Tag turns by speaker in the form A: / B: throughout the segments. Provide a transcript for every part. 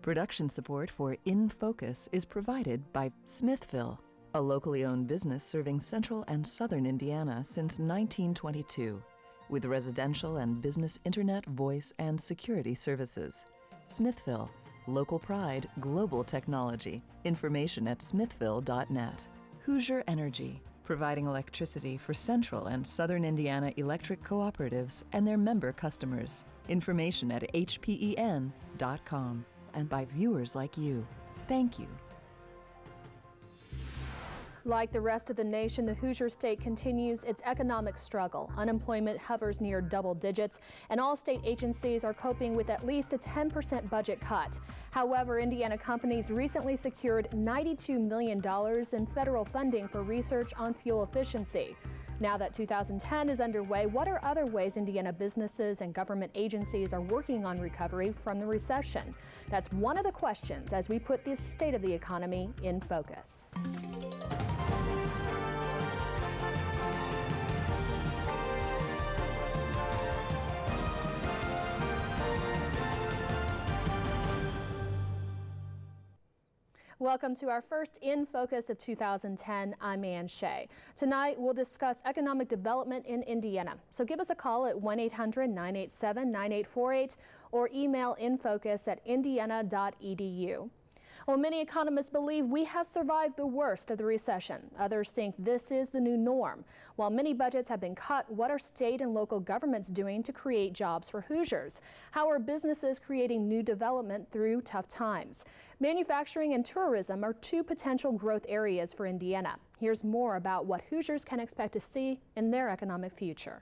A: Production support for InFocus is provided by Smithville, a locally owned business serving central and southern Indiana since 1922, with residential and business internet, voice, and security services. Smithville, local pride, global technology. Information at smithville.net. Hoosier Energy, providing electricity for central and southern Indiana electric cooperatives and their member customers. Information at hpen.com. And by viewers like you. Thank you.
B: Like the rest of the nation, the Hoosier State continues its economic struggle. Unemployment hovers near double digits, and all state agencies are coping with at least a 10% budget cut. However, Indiana companies recently secured $92 million in federal funding for research on fuel efficiency. Now that 2010 is underway, what are other ways Indiana businesses and government agencies are working on recovery from the recession? That's one of the questions as we put the state of the economy in focus. Welcome to our first In Focus of 2010. I'm Ann Shea. Tonight, we'll discuss economic development in Indiana. So give us a call at 1-800-987-9848 or email infocus@indiana.edu. Well, many economists believe we have survived the worst of the recession. Others think this is the new norm. While many budgets have been cut, what are state and local governments doing to create jobs for Hoosiers? How are businesses creating new development through tough times? Manufacturing and tourism are two potential growth areas for Indiana. Here's more about what Hoosiers can expect to see in their economic future.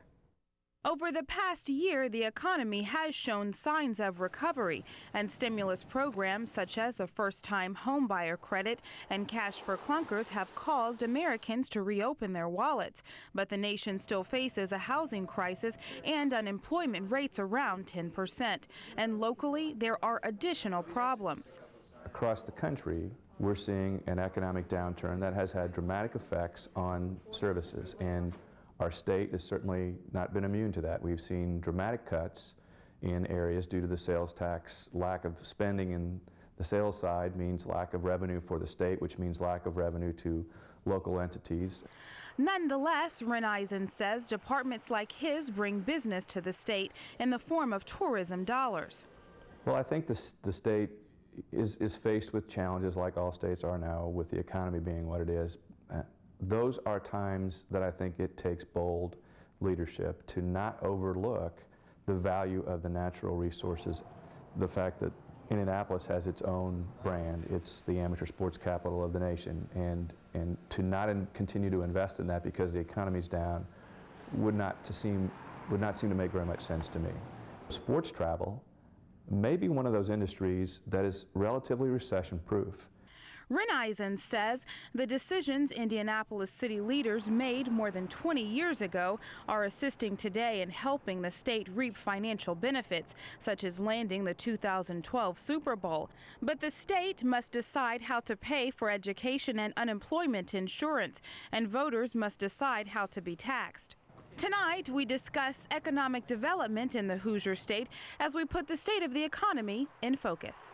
C: Over the past year, the economy has shown signs of recovery, and stimulus programs such as the first-time homebuyer credit and cash for clunkers have caused Americans to reopen their wallets. But the nation still faces a housing crisis and unemployment rates around 10%. And locally, there are additional problems.
D: Across the country, we're seeing an economic downturn that has had dramatic effects on services, and our state has certainly not been immune to that. We've seen dramatic cuts in areas due to the sales tax. Lack of spending in the sales side means lack of revenue for the state, which means lack of revenue to local entities.
C: Nonetheless, Fernandez says departments like his bring business to the state in the form of tourism dollars.
D: Well, I think the state is faced with challenges like all states are now, with the economy being what it is. Those are times that I think it takes bold leadership to not overlook the value of the natural resources. The fact that Indianapolis has its own brand, it's the amateur sports capital of the nation, and to not continue to invest in that because the economy's down would not seem to make very much sense to me. Sports travel may be one of those industries that is relatively recession-proof.
C: Fernandez says the decisions Indianapolis city leaders made more than 20 years ago are assisting today in helping the state reap financial benefits, such as landing the 2012 Super Bowl. But the state must decide how to pay for education and unemployment insurance, and voters must decide how to be taxed. Tonight, we discuss economic development in the Hoosier State as we put the state of the economy in focus.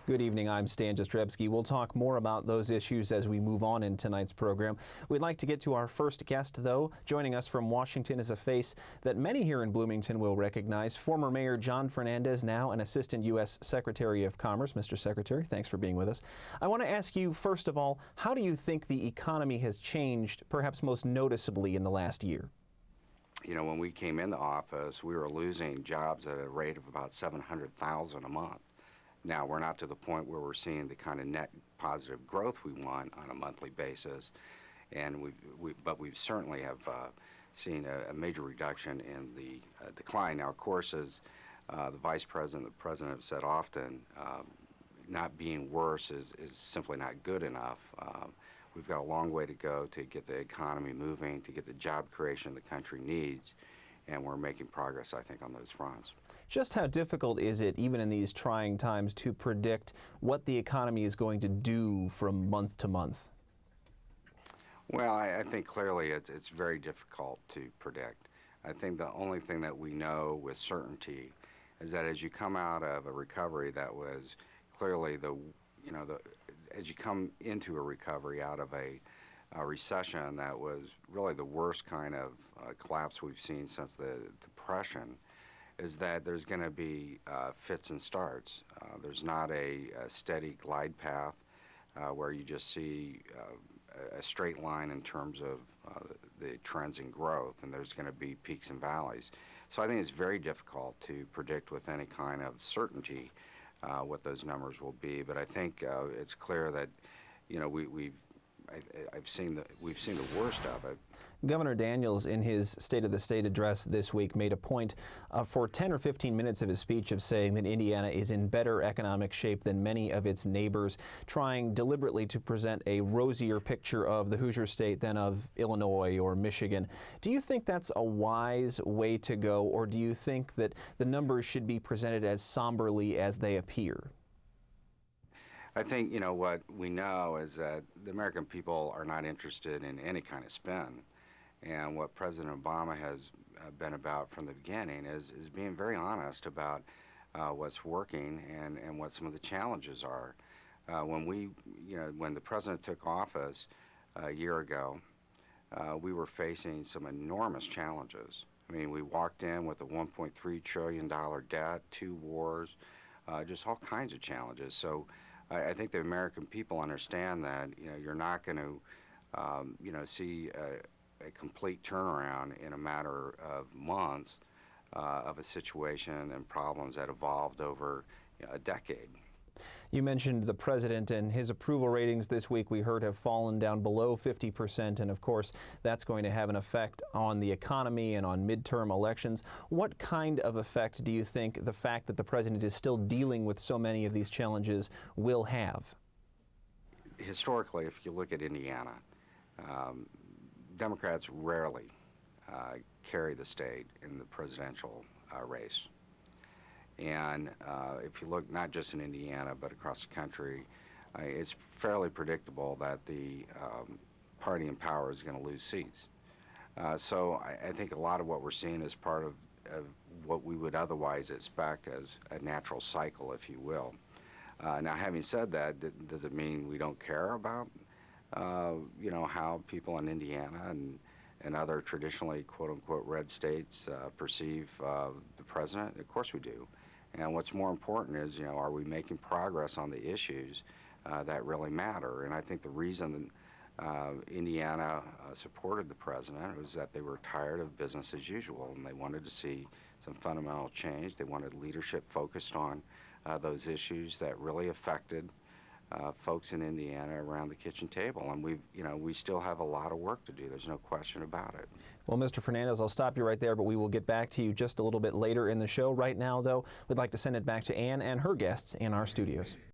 E: Good evening, I'm Stan Jastrzebski. We'll talk more about those issues as we move on in tonight's program. We'd like to get to our first guest, though. Joining us from Washington is a face that many here in Bloomington will recognize. Former Mayor John Fernandez, now an Assistant U.S. Secretary of Commerce. Mr. Secretary, thanks for being with us. I want to ask you, first of all, how do you think the economy has changed, perhaps most noticeably in the last year?
F: You know, when we came into office, we were losing jobs at a rate of about 700,000 a month. Now, we're not to the point where we're seeing the kind of net positive growth we want on a monthly basis, and but we certainly have seen a major reduction in the decline. Now, of course, as the Vice President and the President have said often, not being worse is simply not good enough. We've got a long way to go to get the economy moving, to get the job creation the country needs, and we're making progress, I think, on those fronts.
E: Just how difficult is it, even in these trying times, to predict what the economy is going to do from month to month?
F: Well, I think clearly it's very difficult to predict. I think the only thing that we know with certainty is that as you come out of a recovery that was clearly as you come into a recovery out of a recession that was really the worst kind of collapse we've seen since the Depression, is that there's going to be fits and starts. There's not a steady glide path where you just see a straight line in terms of the trends in growth, and there's going to be peaks and valleys. So I think it's very difficult to predict with any kind of certainty what those numbers will be. But I think it's clear that, you know, we've seen the worst of it.
E: Governor Daniels, in his State of the State address this week, made a point for 10 or 15 minutes of his speech of saying that Indiana is in better economic shape than many of its neighbors, trying deliberately to present a rosier picture of the Hoosier State than of Illinois or Michigan. Do you think that's a wise way to go, or do you think that the numbers should be presented as somberly as they appear?
F: I think, you know, what we know is that the American people are not interested in any kind of spin. And what President Obama has been about from the beginning is being very honest about what's working and what some of the challenges are. When the president took office a year ago, we were facing some enormous challenges. I mean, we walked in with a $1.3 trillion debt, 2 wars, just all kinds of challenges. So I think the American people understand that, you know, you're not going to see a complete turnaround in a matter of months of a situation and problems that evolved over a decade.
E: You mentioned the president, and his approval ratings this week we heard have fallen down below 50%, and of course that's going to have an effect on the economy and on midterm elections. What kind of effect do you think the fact that the president is still dealing with so many of these challenges will have?
F: Historically, if you look at Indiana, Democrats rarely carry the state in the presidential race. And if you look not just in Indiana but across the country, it's fairly predictable that the party in power is going to lose seats. So I think a lot of what we're seeing is part of what we would otherwise expect as a natural cycle, if you will. Now, having said that, does it mean we don't care about how people in Indiana and other traditionally quote-unquote red states perceive the president? Of course we do. And what's more important is, are we making progress on the issues that really matter? And I think the reason Indiana supported the president was that they were tired of business as usual, and they wanted to see some fundamental change. They wanted leadership focused on those issues that really affected folks in Indiana around the kitchen table, and we still have a lot of work to do. There's no question about it.
E: Well, Mr. Fernandez, I'll stop you right there, but we will get back to you just a little bit later in the show. Right now, though, we'd like to send it back to Ann and her guests in our studios.